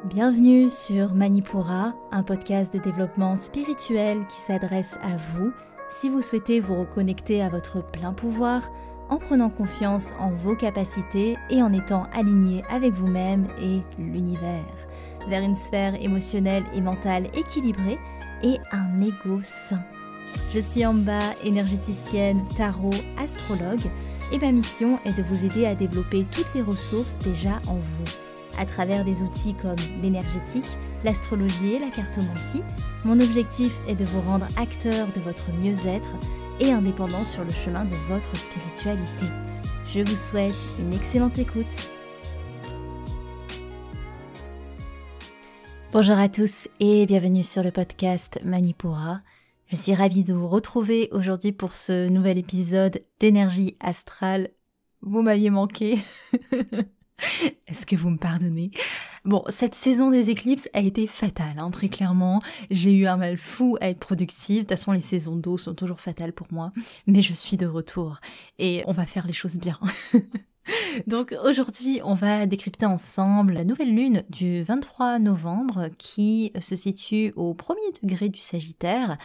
Bienvenue sur Manipura, un podcast de développement spirituel qui s'adresse à vous si vous souhaitez vous reconnecter à votre plein pouvoir en prenant confiance en vos capacités et en étant aligné avec vous-même et l'univers, vers une sphère émotionnelle et mentale équilibrée et un ego sain. Je suis Amba, énergéticienne, tarot, astrologue et ma mission est de vous aider à développer toutes les ressources déjà en vous. À travers des outils comme l'énergétique, l'astrologie et la cartomancie, mon objectif est de vous rendre acteur de votre mieux-être et indépendant sur le chemin de votre spiritualité. Je vous souhaite une excellente écoute. Bonjour à tous et bienvenue sur le podcast Manipura. Je suis ravie de vous retrouver aujourd'hui pour ce nouvel épisode d'énergie astrale. Vous m'aviez manqué. Est-ce que vous me pardonnez? Bon, cette saison des éclipses a été fatale, très clairement. J'ai eu un mal fou à être productive. De toute façon, les saisons d'eau sont toujours fatales pour moi. Mais je suis de retour et on va faire les choses bien. Donc aujourd'hui, on va décrypter ensemble la nouvelle lune du 23 novembre qui se situe au premier degré du Sagittaire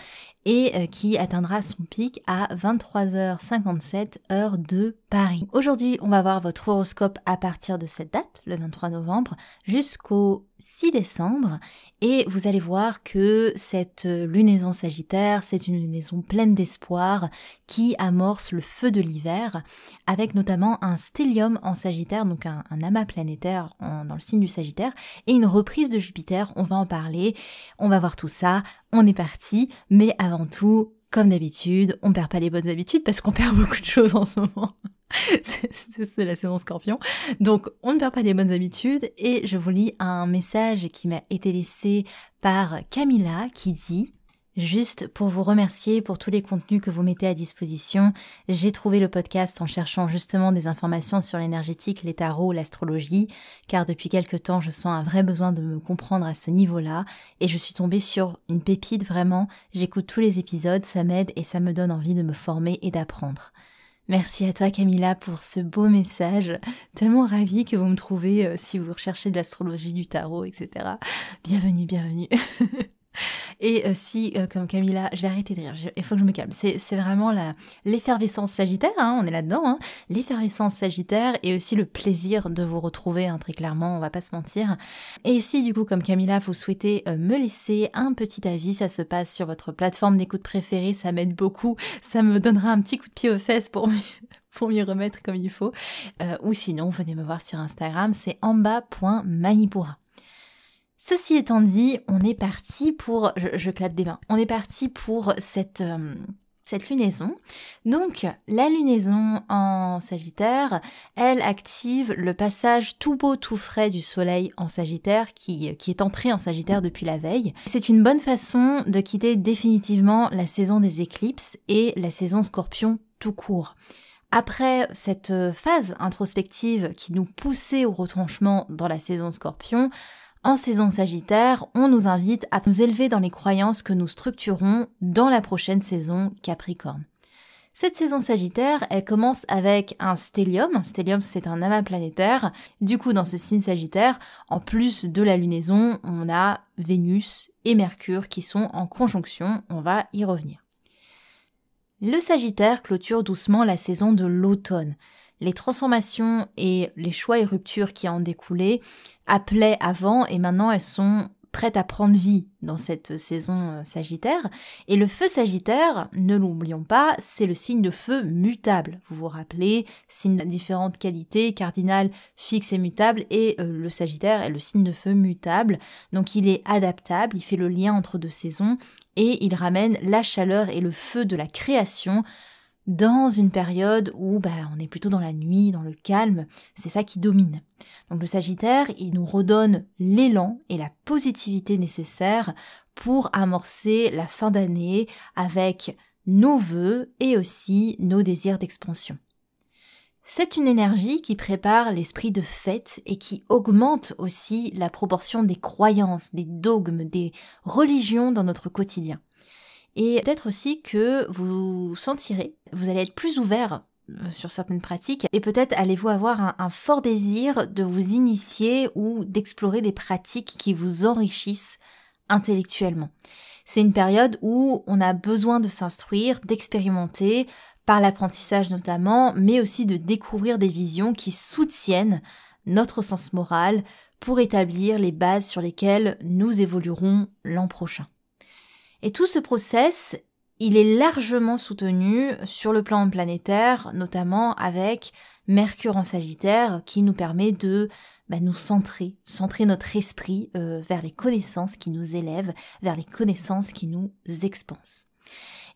et qui atteindra son pic à 23h57 heure de Paris. Aujourd'hui, on va voir votre horoscope à partir de cette date, le 23 novembre, jusqu'au 6 décembre et vous allez voir que cette lunaison Sagittaire, c'est une lunaison pleine d'espoir qui amorce le feu de l'hiver avec notamment un stellium en Sagittaire, donc un amas planétaire dans le signe du Sagittaire et une reprise de Jupiter, on va en parler, on va voir tout ça, on est parti, mais avant tout, comme d'habitude, on perd pas les bonnes habitudes parce qu'on perd beaucoup de choses en ce moment. C'est la saison Scorpion. Donc, on ne perd pas les bonnes habitudes et je vous lis un message qui m'a été laissé par Camilla qui dit « Juste pour vous remercier pour tous les contenus que vous mettez à disposition, j'ai trouvé le podcast en cherchant justement des informations sur l'énergétique, les tarots, l'astrologie, car depuis quelque temps je sens un vrai besoin de me comprendre à ce niveau-là et je suis tombée sur une pépite vraiment, j'écoute tous les épisodes, ça m'aide et ça me donne envie de me former et d'apprendre. » Merci à toi Camilla pour ce beau message, tellement ravie que vous me trouvez si vous recherchez de l'astrologie, du tarot, etc. Bienvenue, bienvenue. Et si, comme Camilla, je vais arrêter de rire, il faut que je me calme, c'est vraiment l'effervescence Sagittaire, on est là-dedans, l'effervescence Sagittaire et aussi le plaisir de vous retrouver, très clairement, on va pas se mentir. Et si du coup, comme Camilla, vous souhaitez me laisser un petit avis, ça se passe sur votre plateforme d'écoute préférée, ça m'aide beaucoup, ça me donnera un petit coup de pied aux fesses pour m'y remettre comme il faut. Ou sinon, venez me voir sur Instagram, c'est amba.manipura. Ceci étant dit, on est parti pour... Je clappe des mains. On est parti pour cette lunaison. Donc, la lunaison en Sagittaire, elle active le passage tout beau, tout frais du soleil en Sagittaire qui est entré en Sagittaire depuis la veille. C'est une bonne façon de quitter définitivement la saison des éclipses et la saison Scorpion tout court. Après cette phase introspective qui nous poussait au retranchement dans la saison Scorpion, en saison Sagittaire, on nous invite à nous élever dans les croyances que nous structurons dans la prochaine saison Capricorne. Cette saison Sagittaire, elle commence avec un stellium. Un stellium, c'est un amas planétaire. Du coup, dans ce signe Sagittaire, en plus de la lunaison, on a Vénus et Mercure qui sont en conjonction. On va y revenir. Le Sagittaire clôture doucement la saison de l'automne. Les transformations et les choix et ruptures qui en découlaient appelaient avant et maintenant elles sont prêtes à prendre vie dans cette saison Sagittaire. Et le feu Sagittaire, ne l'oublions pas, c'est le signe de feu mutable. Vous vous rappelez, signe de différentes qualités, cardinal, fixe et mutable, et le Sagittaire est le signe de feu mutable. Donc il est adaptable, il fait le lien entre deux saisons et il ramène la chaleur et le feu de la création dans une période où on est plutôt dans la nuit, dans le calme, c'est ça qui domine. Donc le Sagittaire, il nous redonne l'élan et la positivité nécessaires pour amorcer la fin d'année avec nos vœux et aussi nos désirs d'expansion. C'est une énergie qui prépare l'esprit de fête et qui augmente aussi la proportion des croyances, des dogmes, des religions dans notre quotidien. Et peut-être aussi que vous sentirez, vous allez être plus ouvert sur certaines pratiques, et peut-être allez-vous avoir un fort désir de vous initier ou d'explorer des pratiques qui vous enrichissent intellectuellement. C'est une période où on a besoin de s'instruire, d'expérimenter, par l'apprentissage notamment, mais aussi de découvrir des visions qui soutiennent notre sens moral pour établir les bases sur lesquelles nous évoluerons l'an prochain. Et tout ce process, il est largement soutenu sur le plan planétaire, notamment avec Mercure en Sagittaire, qui nous permet de nous centrer notre esprit vers les connaissances qui nous élèvent, vers les connaissances qui nous expansent.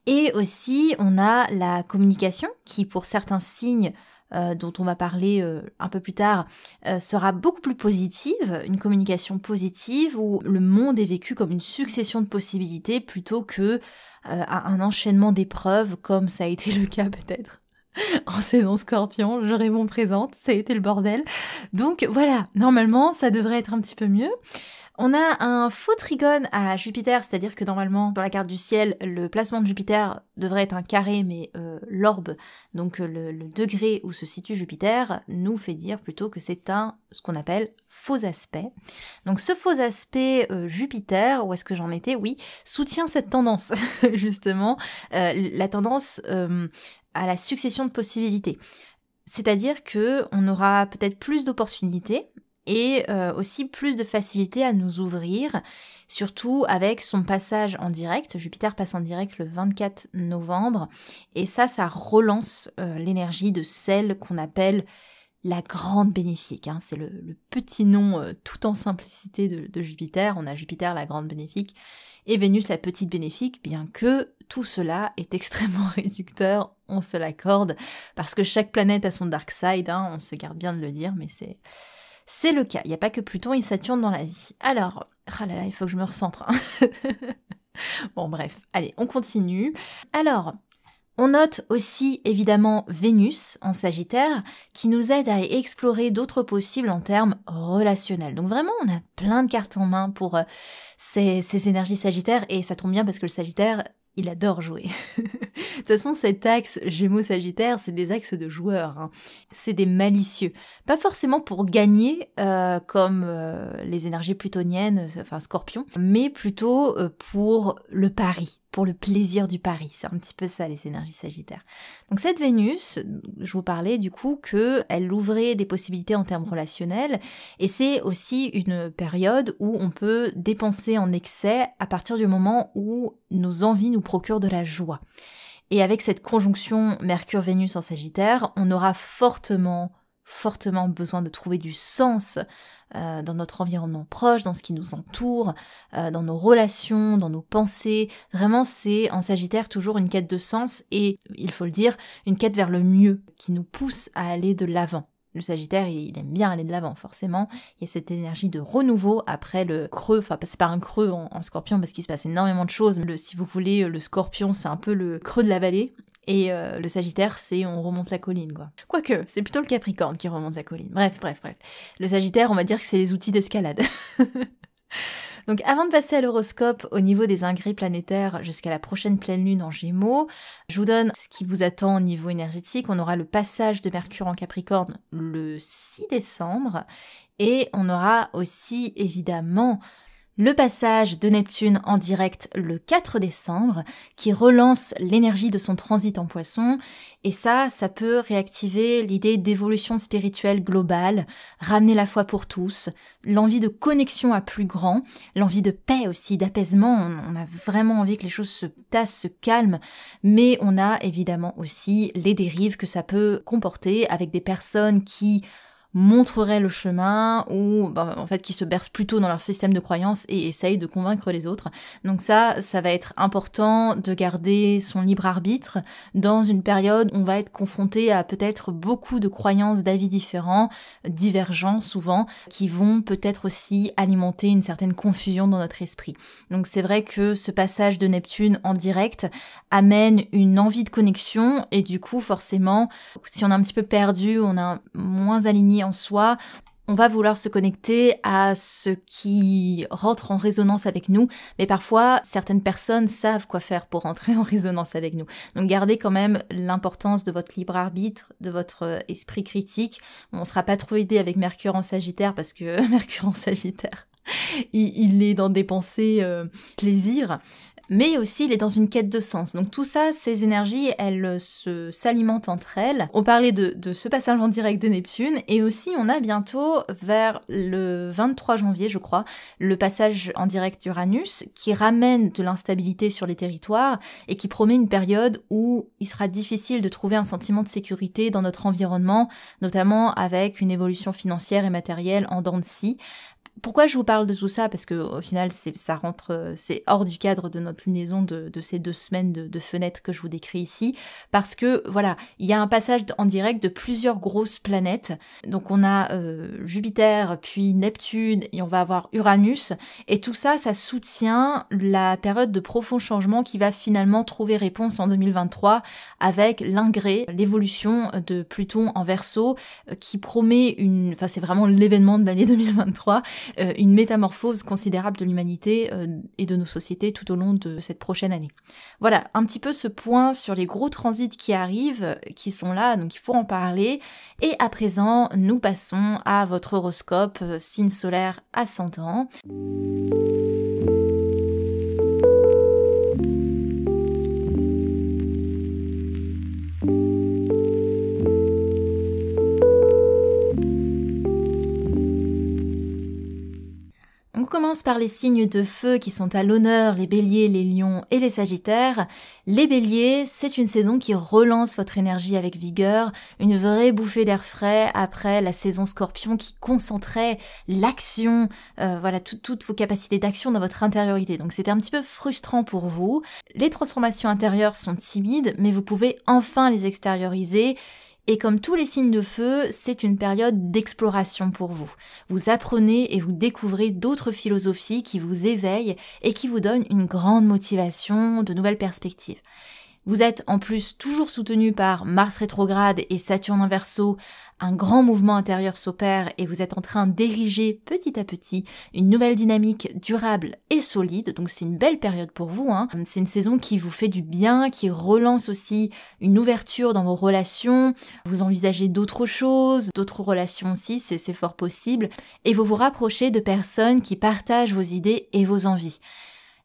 Et aussi, on a la communication qui, pour certains signes dont on va parler un peu plus tard, sera beaucoup plus positive, une communication positive où le monde est vécu comme une succession de possibilités plutôt que un enchaînement d'épreuves comme ça a été le cas peut-être en saison Scorpion. Je réponds présente, ça a été le bordel. Donc voilà, normalement ça devrait être un petit peu mieux. On a un faux trigone à Jupiter, c'est-à-dire que normalement, dans la carte du ciel, le placement de Jupiter devrait être un carré, mais l'orbe, donc le degré où se situe Jupiter, nous fait dire plutôt que c'est ce qu'on appelle faux aspect. Donc ce faux aspect Jupiter, où est-ce que j'en étais? Oui, soutient cette tendance, justement, la tendance à la succession de possibilités. C'est-à-dire que on aura peut-être plus d'opportunités, et aussi plus de facilité à nous ouvrir, surtout avec son passage en direct. Jupiter passe en direct le 24 novembre, et ça relance l'énergie de celle qu'on appelle la grande bénéfique. C'est le petit nom tout en simplicité de Jupiter. On a Jupiter, la grande bénéfique, et Vénus, la petite bénéfique, bien que tout cela est extrêmement réducteur, on se l'accorde, parce que chaque planète a son dark side, on se garde bien de le dire, mais c'est le cas, il n'y a pas que Pluton et Saturne dans la vie. Alors, il faut que je me recentre. Bon bref, allez, on continue. Alors, on note aussi évidemment Vénus en Sagittaire qui nous aide à explorer d'autres possibles en termes relationnels. Donc vraiment, on a plein de cartes en main pour ces énergies Sagittaires, et ça tombe bien parce que le Sagittaire, il adore jouer. De toute façon, cet axe Gémeaux-Sagittaire, c'est des axes de joueurs. C'est des malicieux. Pas forcément pour gagner, comme les énergies plutoniennes, enfin Scorpion, mais plutôt pour le pari, pour le plaisir du pari. C'est un petit peu ça, les énergies Sagittaires. Donc cette Vénus, je vous parlais du coup qu'elle ouvrait des possibilités en termes relationnels, et c'est aussi une période où on peut dépenser en excès à partir du moment où nos envies nous procurent de la joie. Et avec cette conjonction Mercure-Vénus en Sagittaire, on aura fortement besoin de trouver du sens dans notre environnement proche, dans ce qui nous entoure, dans nos relations, dans nos pensées. Vraiment, c'est en Sagittaire toujours une quête de sens et, il faut le dire, une quête vers le mieux qui nous pousse à aller de l'avant. Le Sagittaire, il aime bien aller de l'avant, forcément. Il y a cette énergie de renouveau après le creux. Enfin, c'est pas un creux en Scorpion parce qu'il se passe énormément de choses. Si vous voulez, le Scorpion, c'est un peu le creux de la vallée. Et le Sagittaire, c'est on remonte la colline, quoi. Quoique, c'est plutôt le Capricorne qui remonte la colline. Bref. Le Sagittaire, on va dire que c'est les outils d'escalade. Donc avant de passer à l'horoscope au niveau des ingrès planétaires jusqu'à la prochaine pleine lune en Gémeaux, je vous donne ce qui vous attend au niveau énergétique. On aura le passage de Mercure en Capricorne le 6 décembre et on aura aussi évidemment le passage de Neptune en direct le 4 décembre qui relance l'énergie de son transit en Poisson, et ça peut réactiver l'idée d'évolution spirituelle globale, ramener la foi pour tous, l'envie de connexion à plus grand, l'envie de paix aussi, d'apaisement. On a vraiment envie que les choses se tassent, se calment, mais on a évidemment aussi les dérives que ça peut comporter avec des personnes qui montrerait le chemin ou en fait qui se bercent plutôt dans leur système de croyances et essayent de convaincre les autres. Donc ça va être important de garder son libre arbitre dans une période où on va être confronté à peut-être beaucoup de croyances, d'avis différents, divergents souvent, qui vont peut-être aussi alimenter une certaine confusion dans notre esprit. Donc c'est vrai que ce passage de Neptune en direct amène une envie de connexion et du coup forcément, si on est un petit peu perdu, on est moins aligné en soi, On va vouloir se connecter à ce qui rentre en résonance avec nous, mais parfois, certaines personnes savent quoi faire pour rentrer en résonance avec nous. Donc gardez quand même l'importance de votre libre arbitre, de votre esprit critique. On ne sera pas trop aidé avec Mercure en Sagittaire, parce que Mercure en Sagittaire, il est dans des pensées plaisir. Mais aussi il est dans une quête de sens. Donc tout ça, ces énergies, elles s'alimentent entre elles. On parlait de ce passage en direct de Neptune, et aussi on a bientôt, vers le 23 janvier je crois, le passage en direct d'Uranus, qui ramène de l'instabilité sur les territoires, et qui promet une période où il sera difficile de trouver un sentiment de sécurité dans notre environnement, notamment avec une évolution financière et matérielle en dents de scie. Pourquoi je vous parle de tout ça? Parce que au final, c'est hors du cadre de notre lunaison de ces 2 semaines de fenêtre que je vous décris ici. Parce que voilà, il y a un passage en direct de plusieurs grosses planètes. Donc on a Jupiter, puis Neptune, et on va avoir Uranus. Et tout ça, ça soutient la période de profond changement qui va finalement trouver réponse en 2023 avec l'ingré, l'évolution de Pluton en Verseau, qui promet c'est vraiment l'événement de l'année 2023. Une métamorphose considérable de l'humanité et de nos sociétés tout au long de cette prochaine année. Voilà, un petit peu ce point sur les gros transits qui arrivent, qui sont là, donc il faut en parler. Et à présent, nous passons à votre horoscope, signe solaire ascendant. On commence par les signes de feu qui sont à l'honneur, les béliers, les lions et les sagittaires. Les béliers, c'est une saison qui relance votre énergie avec vigueur, une vraie bouffée d'air frais après la saison scorpion qui concentrait l'action, toutes vos capacités d'action dans votre intériorité. Donc c'était un petit peu frustrant pour vous. Les transformations intérieures sont timides, mais vous pouvez enfin les extérioriser. Et comme tous les signes de feu, c'est une période d'exploration pour vous. Vous apprenez et vous découvrez d'autres philosophies qui vous éveillent et qui vous donnent une grande motivation, de nouvelles perspectives. Vous êtes en plus toujours soutenu par Mars rétrograde et Saturne en Verseau. Un grand mouvement intérieur s'opère et vous êtes en train d'ériger petit à petit une nouvelle dynamique durable et solide. Donc c'est une belle période pour vous. C'est une saison qui vous fait du bien, qui relance aussi une ouverture dans vos relations. Vous envisagez d'autres choses, d'autres relations aussi, c'est fort possible. Et vous vous rapprochez de personnes qui partagent vos idées et vos envies.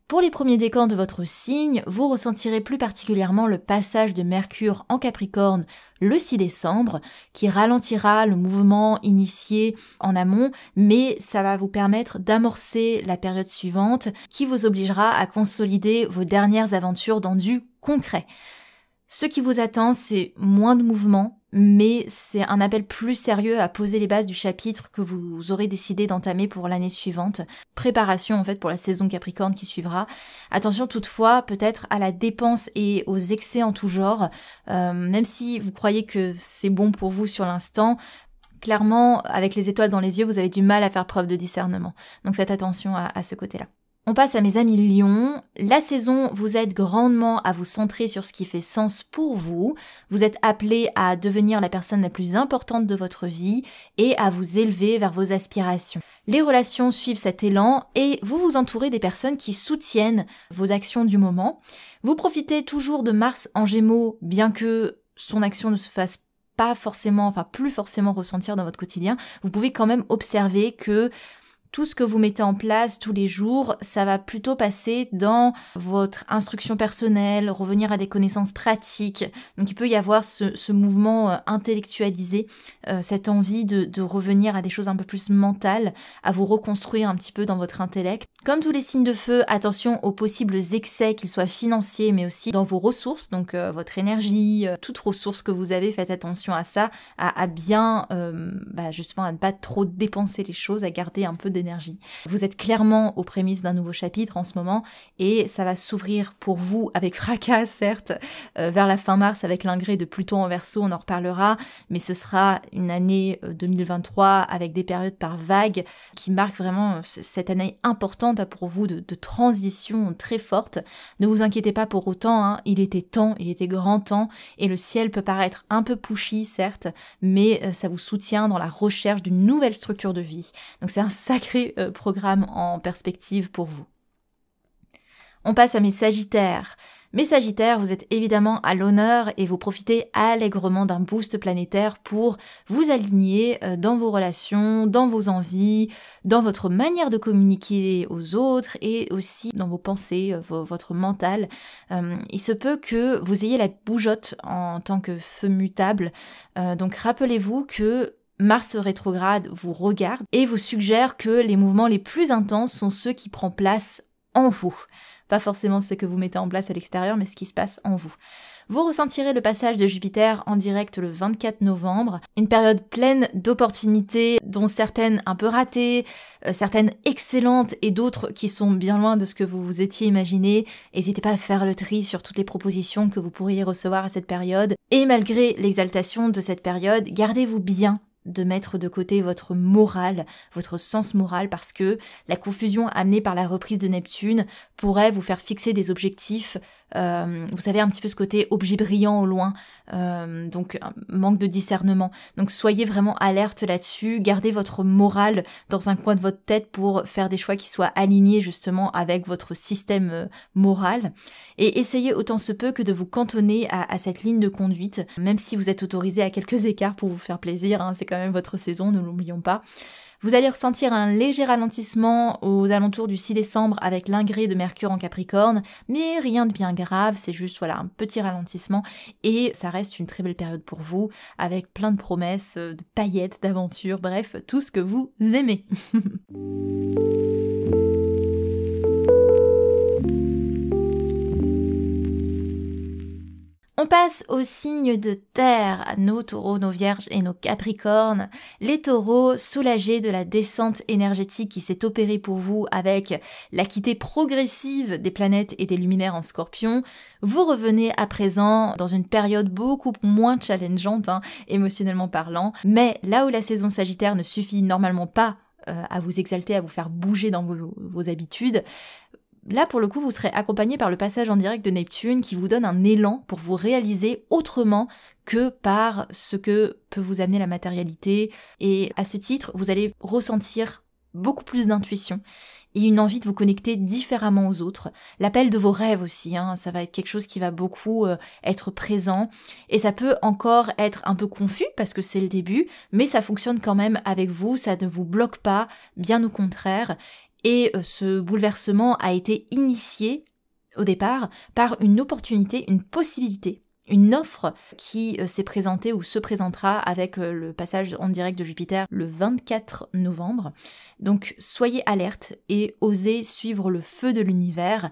Pour les premiers décans de votre signe, vous ressentirez plus particulièrement le passage de Mercure en Capricorne le 6 décembre, qui ralentira le mouvement initié en amont, mais ça va vous permettre d'amorcer la période suivante, qui vous obligera à consolider vos dernières aventures dans du concret. Ce qui vous attend, c'est moins de mouvement, mais c'est un appel plus sérieux à poser les bases du chapitre que vous aurez décidé d'entamer pour l'année suivante. Préparation en fait pour la saison Capricorne qui suivra. Attention toutefois peut-être à la dépense et aux excès en tout genre, même si vous croyez que c'est bon pour vous sur l'instant. Clairement, avec les étoiles dans les yeux, vous avez du mal à faire preuve de discernement. Donc faites attention à ce côté-là. On passe à mes amis Lions. La saison vous aide grandement à vous centrer sur ce qui fait sens pour vous. Vous êtes appelés à devenir la personne la plus importante de votre vie et à vous élever vers vos aspirations. Les relations suivent cet élan et vous vous entourez des personnes qui soutiennent vos actions du moment. Vous profitez toujours de Mars en Gémeaux, bien que son action ne se fasse plus forcément ressentir dans votre quotidien. Vous pouvez quand même observer que tout ce que vous mettez en place tous les jours, ça va plutôt passer dans votre instruction personnelle, revenir à des connaissances pratiques. Donc il peut y avoir ce mouvement intellectualisé, cette envie de revenir à des choses un peu plus mentales, à vous reconstruire un petit peu dans votre intellect. Comme tous les signes de feu, attention aux possibles excès, qu'ils soient financiers, mais aussi dans vos ressources, donc votre énergie, toute ressource que vous avez, faites attention à ça, à bien, justement, à ne pas trop dépenser les choses, à garder un peu d'énergie. Vous êtes clairement aux prémices d'un nouveau chapitre en ce moment et ça va s'ouvrir pour vous avec fracas certes vers la fin mars avec l'ingré de Pluton en Verseau, on en reparlera, mais ce sera une année 2023 avec des périodes par vagues qui marquent vraiment cette année importante représente pour vous de transition très forte. Ne vous inquiétez pas pour autant, hein, il était grand temps, et le ciel peut paraître un peu pushy, certes, mais ça vous soutient dans la recherche d'une nouvelle structure de vie. Donc c'est un sacré programme en perspective pour vous. On passe à mes Sagittaires. Mes Sagittaires, vous êtes évidemment à l'honneur et vous profitez allègrement d'un boost planétaire pour vous aligner dans vos relations, dans vos envies, dans votre manière de communiquer aux autres et aussi dans vos pensées, votre mental. Il se peut que vous ayez la bougeotte en tant que feu mutable. Donc rappelez-vous que Mars rétrograde vous regarde et vous suggère que les mouvements les plus intenses sont ceux qui prennent place en vous. Pas forcément ce que vous mettez en place à l'extérieur, mais ce qui se passe en vous. Vous ressentirez le passage de Jupiter en direct le 24 novembre, une période pleine d'opportunités, dont certaines un peu ratées, certaines excellentes et d'autres qui sont bien loin de ce que vous vous étiez imaginé. N'hésitez pas à faire le tri sur toutes les propositions que vous pourriez recevoir à cette période. Et malgré l'exaltation de cette période, gardez-vous bien de mettre de côté votre morale, votre sens moral, parce que la confusion amenée par la reprise de Neptune pourrait vous faire fixer des objectifs, vous savez, un petit peu ce côté objet brillant au loin, donc manque de discernement. Donc soyez vraiment alerte là-dessus, gardez votre morale dans un coin de votre tête pour faire des choix qui soient alignés justement avec votre système moral, et essayez autant se peut que de vous cantonner à cette ligne de conduite, même si vous êtes autorisé à quelques écarts pour vous faire plaisir, hein, c'est quand même votre saison, ne l'oublions pas. Vous allez ressentir un léger ralentissement aux alentours du 6 décembre avec l'ingré de Mercure en Capricorne, mais rien de bien grave, c'est juste voilà un petit ralentissement et ça reste une très belle période pour vous avec plein de promesses, de paillettes, d'aventures, bref, tout ce que vous aimez. On passe aux signes de terre, nos taureaux, nos vierges et nos capricornes. Les taureaux, soulagés de la descente énergétique qui s'est opérée pour vous avec la quittée progressive des planètes et des luminaires en scorpion, vous revenez à présent dans une période beaucoup moins challengeante, émotionnellement parlant, mais là où la saison sagittaire ne suffit normalement pas à vous exalter, à vous faire bouger dans vos habitudes, là, pour le coup, vous serez accompagné par le passage en direct de Neptune qui vous donne un élan pour vous réaliser autrement que par ce que peut vous amener la matérialité. Et à ce titre, vous allez ressentir beaucoup plus d'intuition et une envie de vous connecter différemment aux autres. L'appel de vos rêves aussi, ça va être quelque chose qui va beaucoup être présent. Et ça peut encore être un peu confus parce que c'est le début, mais ça fonctionne quand même avec vous, ça ne vous bloque pas, bien au contraire. Et ce bouleversement a été initié au départ par une opportunité, une possibilité, une offre qui s'est présentée ou se présentera avec le passage en direct de Jupiter le 24 novembre. Donc soyez alerte et osez suivre le feu de l'univers.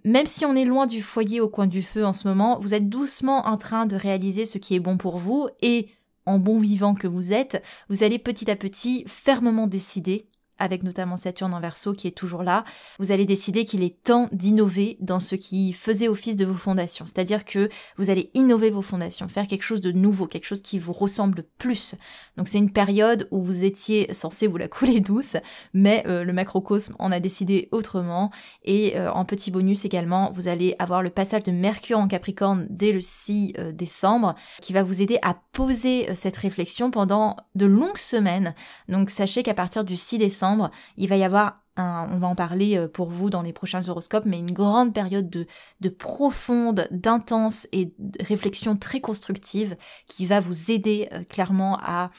Même si on est loin du foyer au coin du feu en ce moment, vous êtes doucement en train de réaliser ce qui est bon pour vous et en bon vivant que vous êtes, vous allez petit à petit fermement décider, avec notamment Saturne en Verseau qui est toujours là, vous allez décider qu'il est temps d'innover dans ce qui faisait office de vos fondations. C'est-à-dire que vous allez innover vos fondations, faire quelque chose de nouveau, quelque chose qui vous ressemble plus. Donc c'est une période où vous étiez censé vous la couler douce, mais le macrocosme en a décidé autrement. Et en petit bonus également, vous allez avoir le passage de Mercure en Capricorne dès le 6 décembre, qui va vous aider à poser cette réflexion pendant de longues semaines. Donc sachez qu'à partir du 6 décembre, il va y avoir, on va en parler pour vous dans les prochains horoscopes, mais une grande période de profonde, d'intense et de réflexion très constructive qui va vous aider clairement à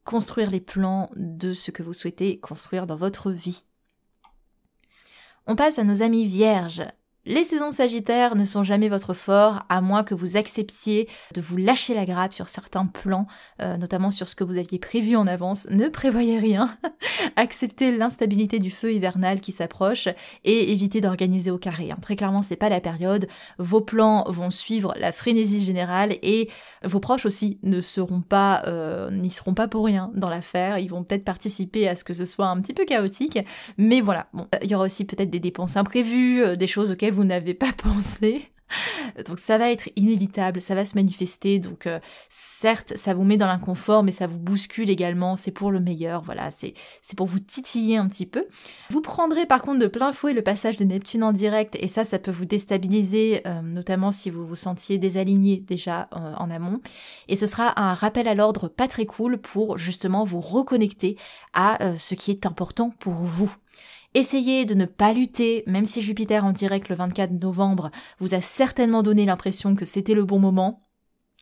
construire les plans de ce que vous souhaitez construire dans votre vie. On passe à nos amis vierges. Les saisons sagittaires ne sont jamais votre fort, à moins que vous acceptiez de vous lâcher la grappe sur certains plans, notamment sur ce que vous aviez prévu en avance. Ne prévoyez rien, acceptez l'instabilité du feu hivernal qui s'approche et évitez d'organiser au carré. Très clairement, c'est pas la période. Vos plans vont suivre la frénésie générale et vos proches aussi n'y seront pas pour rien dans l'affaire. Ils vont peut-être participer à ce que ce soit un petit peu chaotique, mais voilà. Bon, il y aura aussi peut-être des dépenses imprévues, des choses auxquelles vous n'avez pas pensé. Donc ça va être inévitable, ça va se manifester, donc certes ça vous met dans l'inconfort mais ça vous bouscule également, c'est pour le meilleur, voilà, c'est pour vous titiller un petit peu. Vous prendrez par contre de plein fouet le passage de Neptune en direct et ça peut vous déstabiliser, notamment si vous vous sentiez désaligné déjà en amont, et ce sera un rappel à l'ordre pas très cool pour justement vous reconnecter à ce qui est important pour vous. Essayez de ne pas lutter, même si Jupiter en direct le 24 novembre vous a certainement donné l'impression que c'était le bon moment.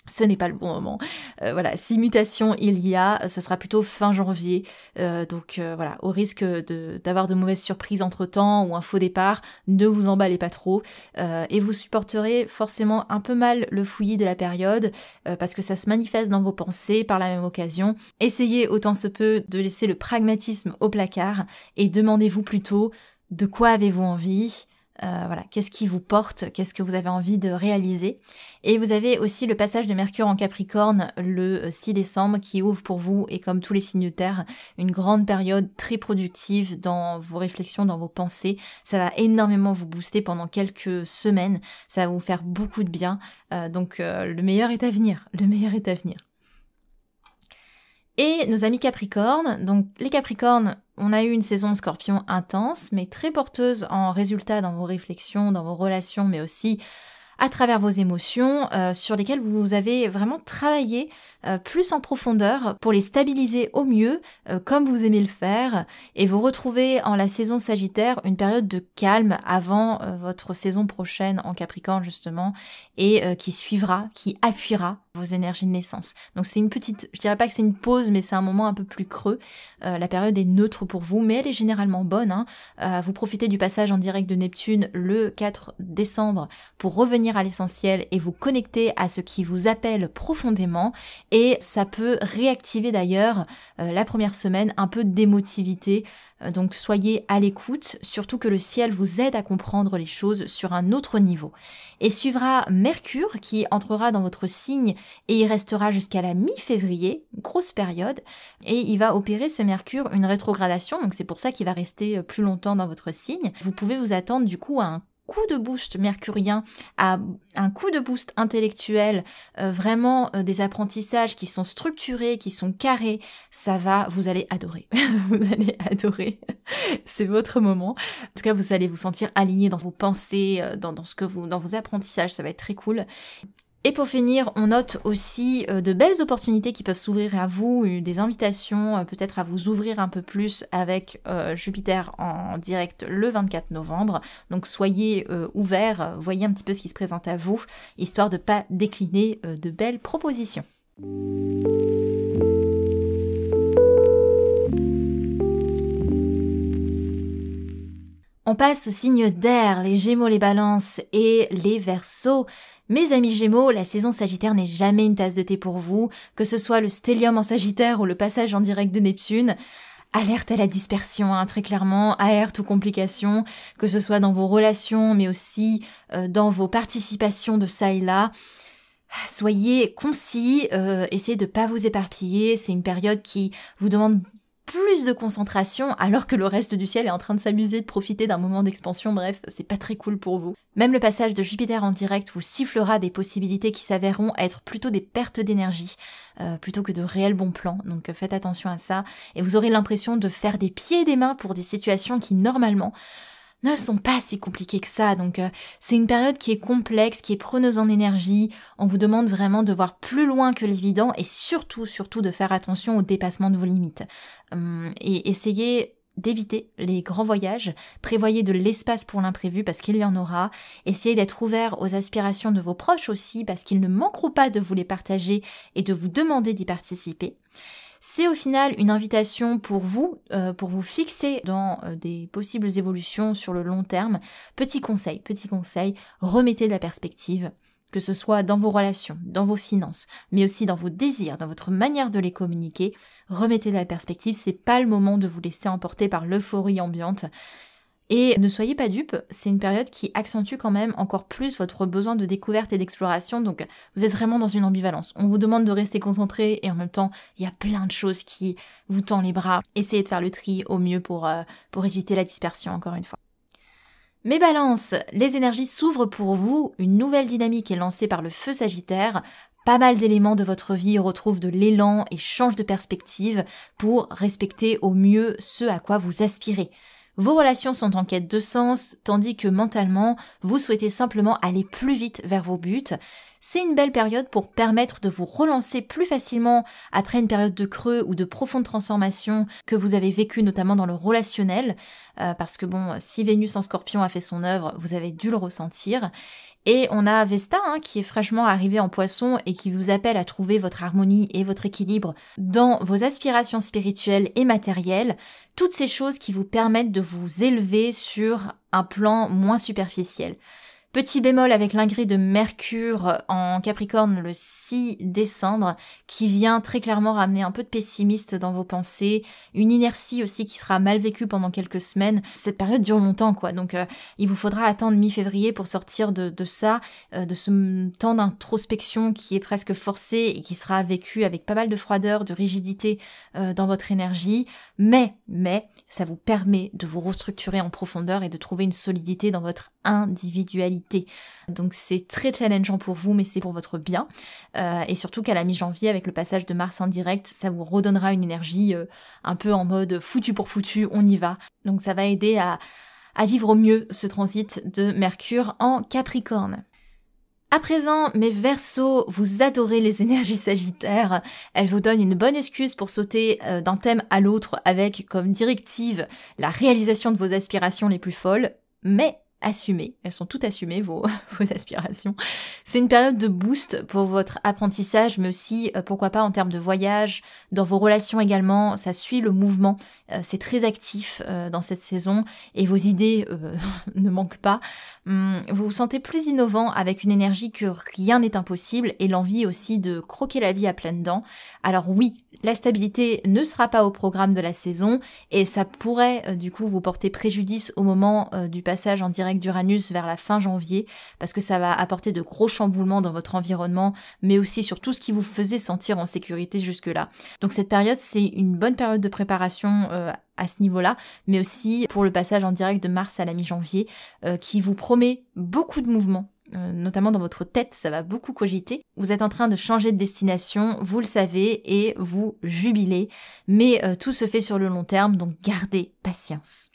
Ce n'est pas le bon moment. Voilà, si mutation il y a, ce sera plutôt fin janvier. Donc voilà, au risque d'avoir de mauvaises surprises entre-temps ou un faux départ, ne vous emballez pas trop. Et vous supporterez forcément un peu mal le fouillis de la période, parce que ça se manifeste dans vos pensées par la même occasion. Essayez autant se peut de laisser le pragmatisme au placard et demandez-vous plutôt de quoi avez-vous envie. Voilà, qu'est-ce qui vous porte, qu'est-ce que vous avez envie de réaliser. Et vous avez aussi le passage de Mercure en Capricorne le 6 décembre qui ouvre pour vous, et comme tous les signes de terre, une grande période très productive dans vos réflexions, dans vos pensées. Ça va énormément vous booster pendant quelques semaines, ça va vous faire beaucoup de bien. Donc le meilleur est à venir, le meilleur est à venir. Et nos amis Capricornes, donc les Capricornes, on a eu une saison Scorpion intense, mais très porteuse en résultats dans vos réflexions, dans vos relations, mais aussi à travers vos émotions, sur lesquelles vous avez vraiment travaillé plus en profondeur pour les stabiliser au mieux, comme vous aimez le faire, et vous retrouvez en la saison Sagittaire une période de calme avant votre saison prochaine en Capricorne justement, et qui suivra, qui appuiera vos énergies de naissance. Donc c'est une petite, je dirais pas que c'est une pause, mais c'est un moment un peu plus creux. La période est neutre pour vous, mais elle est généralement bonne, hein. Vous profitez du passage en direct de Neptune le 4 décembre pour revenir à l'essentiel et vous connecter à ce qui vous appelle profondément, et ça peut réactiver d'ailleurs la première semaine un peu d'émotivité. Donc soyez à l'écoute, surtout que le ciel vous aide à comprendre les choses sur un autre niveau. Et suivra Mercure qui entrera dans votre signe et y restera jusqu'à la mi-février, grosse période, et il va opérer ce Mercure une rétrogradation, donc c'est pour ça qu'il va rester plus longtemps dans votre signe. Vous pouvez vous attendre du coup à un coup de boost mercurien, à un coup de boost intellectuel, vraiment des apprentissages qui sont structurés, qui sont carrés, vous allez adorer, vous allez adorer, c'est votre moment. En tout cas, vous allez vous sentir aligné dans vos pensées, dans vos apprentissages, ça va être très cool. Et pour finir, on note aussi de belles opportunités qui peuvent s'ouvrir à vous, des invitations peut-être à vous ouvrir un peu plus avec Jupiter en direct le 24 novembre. Donc soyez ouverts, voyez un petit peu ce qui se présente à vous, histoire de ne pas décliner de belles propositions. On passe aux signes d'air, les Gémeaux, les Balances et les Verseaux. Mes amis Gémeaux, la saison Sagittaire n'est jamais une tasse de thé pour vous, que ce soit le stellium en Sagittaire ou le passage en direct de Neptune. Alerte à la dispersion, hein, très clairement, alerte aux complications, que ce soit dans vos relations, mais aussi dans vos participations de ça et là. Soyez concis, essayez de ne pas vous éparpiller, c'est une période qui vous demande plus de concentration alors que le reste du ciel est en train de s'amuser, de profiter d'un moment d'expansion, bref, c'est pas très cool pour vous. Même le passage de Jupiter en direct vous sifflera des possibilités qui s'avéreront être plutôt des pertes d'énergie, plutôt que de réels bons plans, donc faites attention à ça, et vous aurez l'impression de faire des pieds et des mains pour des situations qui normalement ne sont pas si compliquées que ça, donc c'est une période qui est complexe, qui est preneuse en énergie, on vous demande vraiment de voir plus loin que l'évident et surtout de faire attention au dépassement de vos limites. Et essayez d'éviter les grands voyages, prévoyez de l'espace pour l'imprévu parce qu'il y en aura, essayez d'être ouvert aux aspirations de vos proches aussi parce qu'ils ne manqueront pas de vous les partager et de vous demander d'y participer. C'est au final une invitation pour vous fixer dans des possibles évolutions sur le long terme. Petit conseil, remettez de la perspective, que ce soit dans vos relations, dans vos finances, mais aussi dans vos désirs, dans votre manière de les communiquer. Remettez de la perspective, c'est pas le moment de vous laisser emporter par l'euphorie ambiante. Et ne soyez pas dupes, c'est une période qui accentue quand même encore plus votre besoin de découverte et d'exploration, donc vous êtes vraiment dans une ambivalence. On vous demande de rester concentré et en même temps, il y a plein de choses qui vous tendent les bras. Essayez de faire le tri au mieux pour éviter la dispersion, encore une fois. Mes balances, les énergies s'ouvrent pour vous, une nouvelle dynamique est lancée par le feu Sagittaire, pas mal d'éléments de votre vie retrouvent de l'élan et changent de perspective pour respecter au mieux ce à quoi vous aspirez. Vos relations sont en quête de sens, tandis que mentalement, vous souhaitez simplement aller plus vite vers vos buts. C'est une belle période pour permettre de vous relancer plus facilement après une période de creux ou de profonde transformation que vous avez vécue notamment dans le relationnel, parce que bon, si Vénus en Scorpion a fait son œuvre, vous avez dû le ressentir. Et on a Vesta qui est fraîchement arrivé en Poisson et qui vous appelle à trouver votre harmonie et votre équilibre dans vos aspirations spirituelles et matérielles, toutes ces choses qui vous permettent de vous élever sur un plan moins superficiel. Petit bémol avec l'ingré de Mercure en Capricorne le 6 décembre qui vient très clairement ramener un peu de pessimiste dans vos pensées, une inertie aussi qui sera mal vécue pendant quelques semaines. Cette période dure longtemps donc il vous faudra attendre mi-février pour sortir de ça, de ce temps d'introspection qui est presque forcé et qui sera vécu avec pas mal de froideur, de rigidité dans votre énergie, mais ça vous permet de vous restructurer en profondeur et de trouver une solidité dans votre individualité. Donc c'est très challengeant pour vous, mais c'est pour votre bien. Et surtout qu'à la mi-janvier, avec le passage de Mars en direct, ça vous redonnera une énergie un peu en mode foutu pour foutu, on y va. Donc ça va aider à vivre au mieux ce transit de Mercure en Capricorne. À présent, mes Verseaux, vous adorez les énergies sagittaires. Elles vous donnent une bonne excuse pour sauter d'un thème à l'autre avec comme directive la réalisation de vos aspirations les plus folles, mais assumées, elles sont toutes assumées, vos aspirations. C'est une période de boost pour votre apprentissage, mais aussi, pourquoi pas, en termes de voyage, dans vos relations également, ça suit le mouvement, c'est très actif dans cette saison, et vos idées ne manquent pas. Vous vous sentez plus innovant avec une énergie que rien n'est impossible, et l'envie aussi de croquer la vie à pleines dents. Alors oui, la stabilité ne sera pas au programme de la saison, et ça pourrait du coup vous porter préjudice au moment du passage en direct d'Uranus vers la fin janvier, parce que ça va apporter de gros chamboulements dans votre environnement, mais aussi sur tout ce qui vous faisait sentir en sécurité jusque-là. Donc cette période, c'est une bonne période de préparation à ce niveau-là, mais aussi pour le passage en direct de Mars à la mi-janvier, qui vous promet beaucoup de mouvements. Notamment dans votre tête, ça va beaucoup cogiter. Vous êtes en train de changer de destination, vous le savez, et vous jubilez, mais tout se fait sur le long terme, donc gardez patience.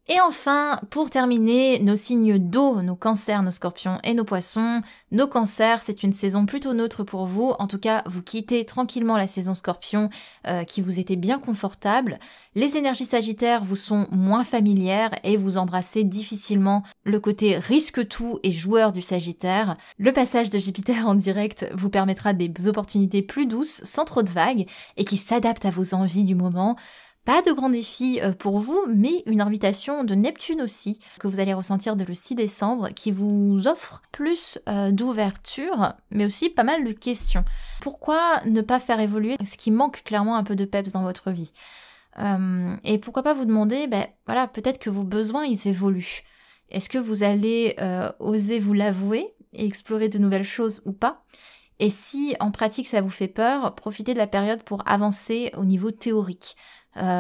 Et enfin, pour terminer, nos signes d'eau, nos cancers, nos scorpions et nos poissons. Nos cancers, c'est une saison plutôt neutre pour vous. En tout cas, vous quittez tranquillement la saison scorpion qui vous était bien confortable. Les énergies sagittaires vous sont moins familières et vous embrassez difficilement le côté risque-tout et joueur du sagittaire. Le passage de Jupiter en direct vous permettra des opportunités plus douces, sans trop de vagues, et qui s'adaptent à vos envies du moment. Pas de grands défis pour vous, mais une invitation de Neptune aussi, que vous allez ressentir dès le 6 décembre, qui vous offre plus d'ouverture, mais aussi pas mal de questions. Pourquoi ne pas faire évoluer ce qui manque clairement un peu de peps dans votre vie ? Et pourquoi pas vous demander, voilà, peut-être que vos besoins, ils évoluent. Est-ce que vous allez oser vous l'avouer et explorer de nouvelles choses ou pas ? Et si en pratique ça vous fait peur, profitez de la période pour avancer au niveau théorique.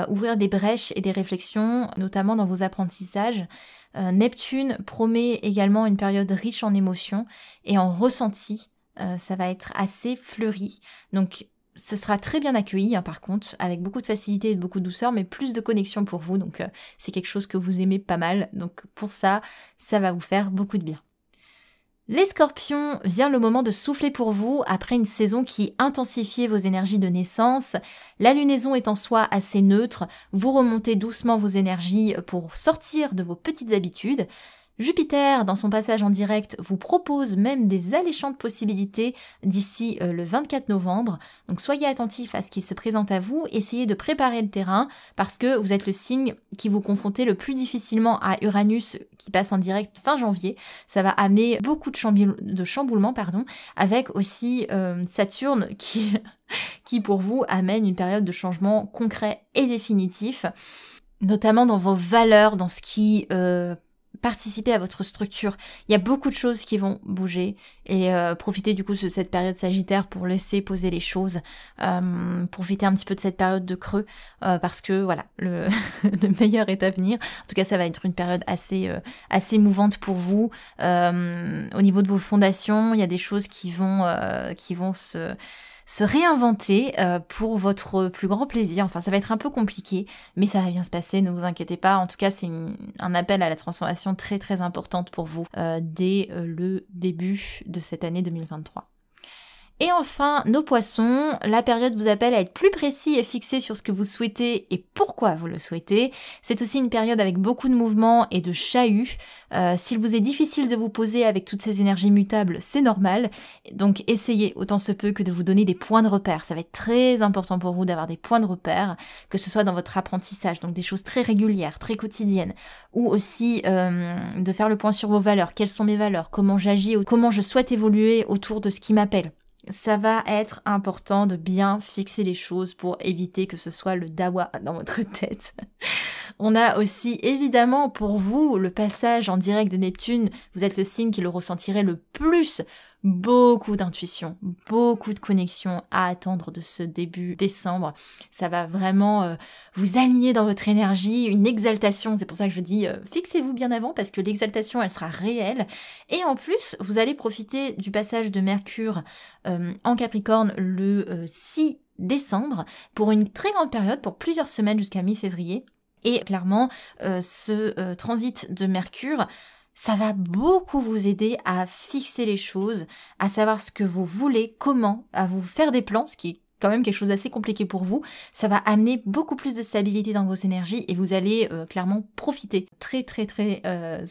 Ouvrir des brèches et des réflexions, notamment dans vos apprentissages. Neptune promet également une période riche en émotions et en ressentis. Ça va être assez fleuri. Donc ce sera très bien accueilli par contre, avec beaucoup de facilité et beaucoup de douceur, mais plus de connexion pour vous. Donc c'est quelque chose que vous aimez pas mal. Donc pour ça, ça va vous faire beaucoup de bien. Les scorpions, vient le moment de souffler pour vous après une saison qui intensifiait vos énergies de naissance. La lunaison est en soi assez neutre, vous remontez doucement vos énergies pour sortir de vos petites habitudes. Jupiter, dans son passage en direct, vous propose même des alléchantes possibilités d'ici le 24 novembre. Donc soyez attentifs à ce qui se présente à vous, essayez de préparer le terrain parce que vous êtes le signe qui vous confrontez le plus difficilement à Uranus qui passe en direct fin janvier. Ça va amener beaucoup de chamboulements, avec aussi Saturne qui pour vous amène une période de changement concret et définitif, notamment dans vos valeurs, dans ce qui participer à votre structure. Il y a beaucoup de choses qui vont bouger et profitez du coup de cette période Sagittaire pour laisser poser les choses, profitez un petit peu de cette période de creux parce que voilà, le meilleur est à venir. En tout cas, ça va être une période assez mouvante pour vous. Au niveau de vos fondations, il y a des choses qui vont se réinventer pour votre plus grand plaisir. Enfin, ça va être un peu compliqué, mais ça va bien se passer, ne vous inquiétez pas. En tout cas, c'est un appel à la transformation très très importante pour vous dès le début de cette année 2023. Et enfin, nos poissons, la période vous appelle à être plus précis et fixé sur ce que vous souhaitez et pourquoi vous le souhaitez. C'est aussi une période avec beaucoup de mouvements et de chahuts. S'il vous est difficile de vous poser avec toutes ces énergies mutables, c'est normal. Donc essayez autant se peut que de vous donner des points de repère. Ça va être très important pour vous d'avoir des points de repère, que ce soit dans votre apprentissage, donc des choses très régulières, très quotidiennes, ou aussi de faire le point sur vos valeurs. Quelles sont mes valeurs? Comment j'agis? Comment je souhaite évoluer autour de ce qui m'appelle? Ça va être important de bien fixer les choses pour éviter que ce soit le dawa dans votre tête. On a aussi évidemment pour vous le passage en direct de Neptune. Vous êtes le signe qui le ressentirait le plus. Beaucoup d'intuition, beaucoup de connexion à attendre de ce début décembre. Ça va vraiment vous aligner dans votre énergie, une exaltation. C'est pour ça que je dis fixez-vous bien avant parce que l'exaltation, elle sera réelle. Et en plus, vous allez profiter du passage de Mercure en Capricorne le 6 décembre pour une très grande période, pour plusieurs semaines jusqu'à mi-février. Et clairement, ce transit de Mercure, ça va beaucoup vous aider à fixer les choses, à savoir ce que vous voulez, comment, à vous faire des plans, ce qui est quand même quelque chose d'assez compliqué pour vous. Ça va amener beaucoup plus de stabilité dans vos énergies et vous allez clairement profiter très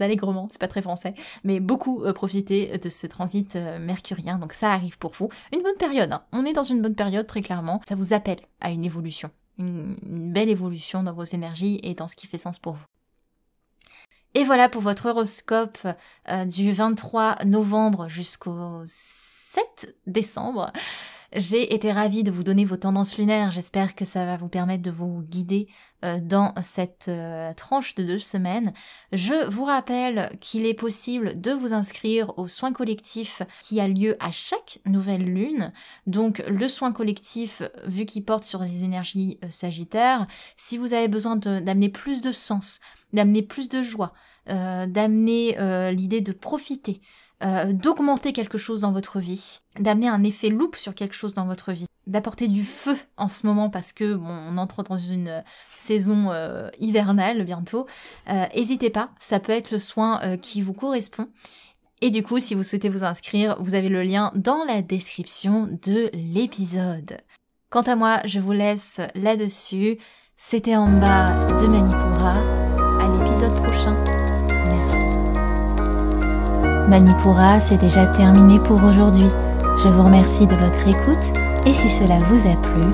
allègrement, c'est pas très français, mais beaucoup profiter de ce transit mercurien. Donc ça arrive pour vous. Une bonne période, hein. On est dans une bonne période très clairement. Ça vous appelle à une évolution, une belle évolution dans vos énergies et dans ce qui fait sens pour vous. Et voilà pour votre horoscope du 23 novembre jusqu'au 7 décembre. J'ai été ravie de vous donner vos tendances lunaires. J'espère que ça va vous permettre de vous guider dans cette tranche de 2 semaines. Je vous rappelle qu'il est possible de vous inscrire au soin collectif qui a lieu à chaque nouvelle lune. Donc le soin collectif, vu qu'il porte sur les énergies sagittaires, si vous avez besoin d'amener plus de sens, d'amener plus de joie, d'amener l'idée de profiter, d'augmenter quelque chose dans votre vie, d'amener un effet loupe sur quelque chose dans votre vie, d'apporter du feu en ce moment parce que on entre dans une saison hivernale bientôt, n'hésitez pas, ça peut être le soin qui vous correspond. Et du coup, si vous souhaitez vous inscrire, vous avez le lien dans la description de l'épisode. Quant à moi, je vous laisse là-dessus. C'était en bas de Manipura. À l'épisode prochain. Merci. Manipura, c'est déjà terminé pour aujourd'hui. Je vous remercie de votre écoute et si cela vous a plu,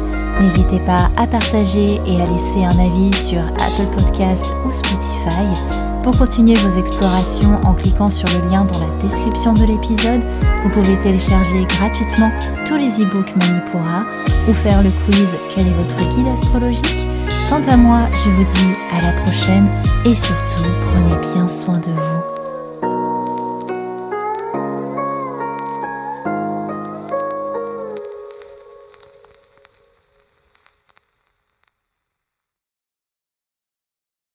n'hésitez pas à partager et à laisser un avis sur Apple Podcast ou Spotify. Pour continuer vos explorations en cliquant sur le lien dans la description de l'épisode, vous pouvez télécharger gratuitement tous les e-books Manipura ou faire le quiz « Quel est votre guide astrologique ?» Quant à moi, je vous dis à la prochaine et surtout, prenez bien soin de vous.